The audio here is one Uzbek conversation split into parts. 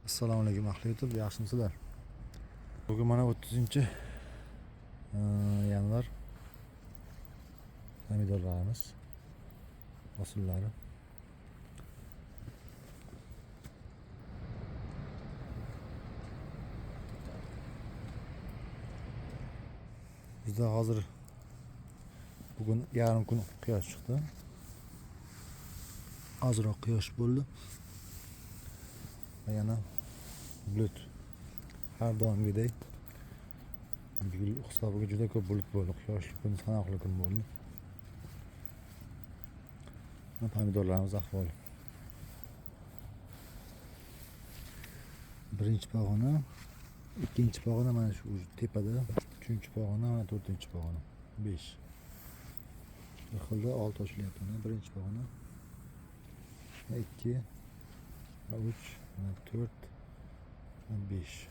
Assalomu alaykum ahli YouTube, yaxshimisizlar? Bugun mana 30 yanvar pomidorlarimiz hosullari. Bizda hozir bugun yarim kun quyosh chiqdi. Ozroq quyosh bo'ldi. Va yana bulut. Har doimgidek bugun hisobiga juda ko'p bulut bo'ldi. Quyoshli kun, sanoqli kun bo'ldi. Pomidorlarimiz ahvoli. Birinchi pog'ona, ikkinchi pog'ona mana shu tepada, uchinchi pog'ona va to'rtinchi pog'ona. 5. Bir xilda 6 ochlyapti. Birinchi pog'ona, 2, 3, 4, 5.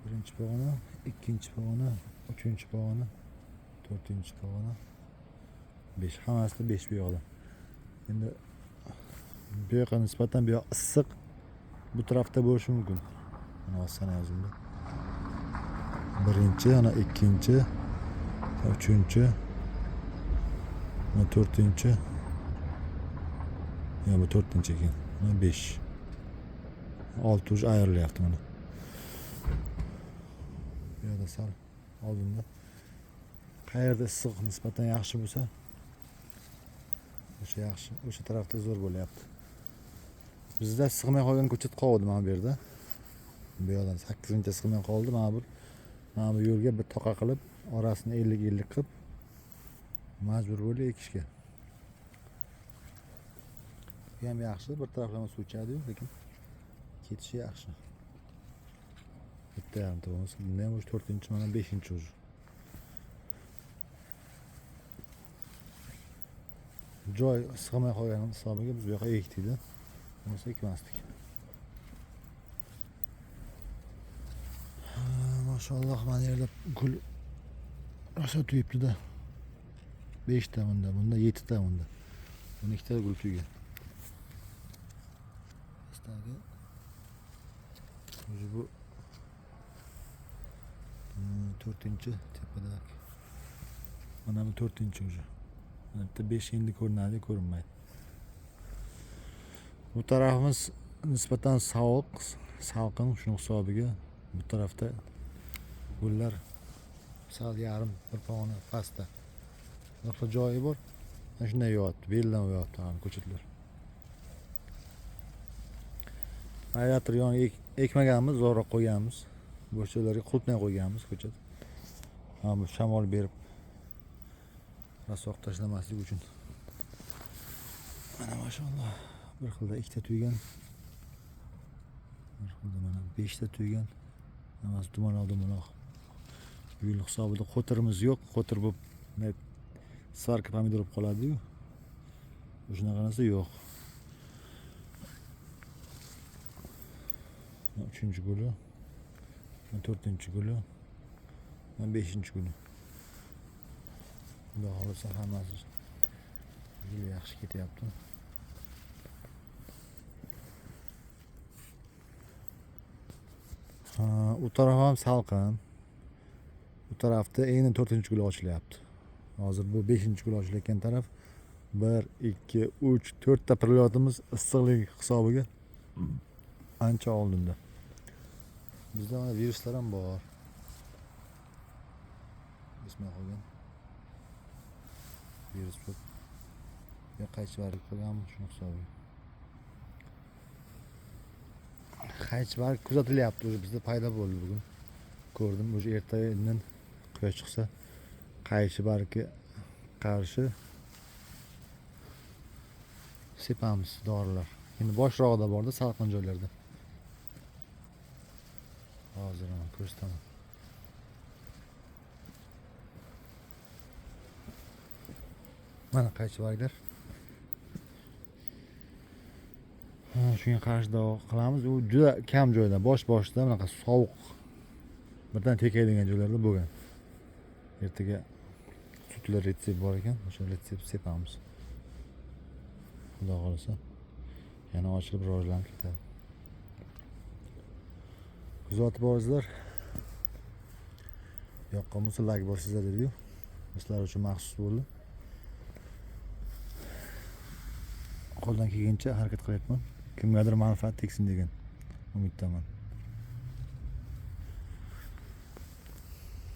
Birinchi pog'ona, ikkinchi pog'ona, uchinchi pog'ona, to'rtinchi pog'ona, 5. Hammasida 5 bu yoqda. Endi bu yoqqa nisbatan bu yoq issiq, bu tarafda bo'lishi mumkin. Mana sanayozimda. Birinchi, ana ikkinchi, uchinchi, to'rtinchi. Ya bu to'rtinchi ekan. 5. 6 uj ayrilyapti mana. Bu yerda sal oldinda. Qayerda issiq nisbatan yaxshi bo'lsa, o'sha yaxshi, o'sha tarafda zo'r bo'lyapti. Bizda sig'may qolgan ko'chat qoldi mana bu yerda. Bu yerdan 8-chi sig'may qoldi. Mana bu yo'lga bir toqa qilib, orasini 50-50 qilib majbur bo'ldik ekishga. Bu ham yaxshi, bir taraflama suv ichadi, lekin ketishi yaxshi. Bitta ham bo'lmasa, bunda ham 4-chi, mana 5-chi uj. Joy sig'may qolgan hisobiga biz bu yoqqa ekdik-da. Bo'lmasa ekmasdik. Maşallah mana yerda gul rosa tuyibdi-da. 5 ta bunda 7 ta bunda. 12 ta gul tuygan. Ustagi bu 4-chi tepada. Mana bu 4-chi uji. Bitta 5 endi ko'rinadi, ko'rinmaydi. Bu tarafimiz nisbatan salqin, shuning hisobiga bu tarafda gullar sal yarim bir pog'ona pastda. Boshqa joyi bor. Mana shunday yotibdi, beldan yotibdi ham ko'chatlar. Radiator yoniga ekmaganmiz, zo'roq qo'yganmiz. Bo'shchalarga qulpnay qo'yganmiz ko'chat. Mana bu shamol berib rasoq tashlamaslik uchun. Mana maşallah bir xilda ikkita tuygan. Bir xilda mana 5 ta tuygan. Hammasi dumaloq. Yo'l hisobida qo'tirimiz yo'q. Qo'tir bo'lib sarka pomidor bo'lib qoladi-yu. Shunaqa narsa yo'q. 3-chi guli, 4-chi guli, 5-chi guli. Xudo xolasa hammasi juda yaxshi ketyapti. U taraf ham salqin. Bu tarafda endi 4-chi gul ochilyapti. Hozir bu 5-chi gul ochilayotgan taraf 1, 2, 3, 4 ta prilyotimiz issiqlik hisobiga ancha oldinda. Bizda mana viruslar ham bor. Bismillah qolgan. Virus bo'lib. Ya qaychivarlik qilganmi shu hisobiga. Qaychivarlik kuzatilyapti, o'zi bizda paydo bo'ldi bugun. Ko'rdim, o'sha ertadan quyosh chiqsa qaychi bargi qarshi sepamiz dorilar. Endi boshroqda borda, salqin joylarda. Hozir ham ko'rsataman. Mana qaychivarlar. Shunga qarshi davo qilamiz. U juda kam joyda, boshida bunaqa sovuq birdan tekaydigan joylarda bo'lgan. Ertaga sutlar retsep bor ekan, o'sha retsep sepamiz. Xudo xolasa. yana ochilib rivojlanib ketadi. Kuzatib borsizlar. Yoqqan bo'lsa like bosinglar video. Sizlar uchun maxsus bo'ldi. Qo'ldan kelgancha harakat qilyapman. Kimgadir manfaat tegsin degan umiddaman.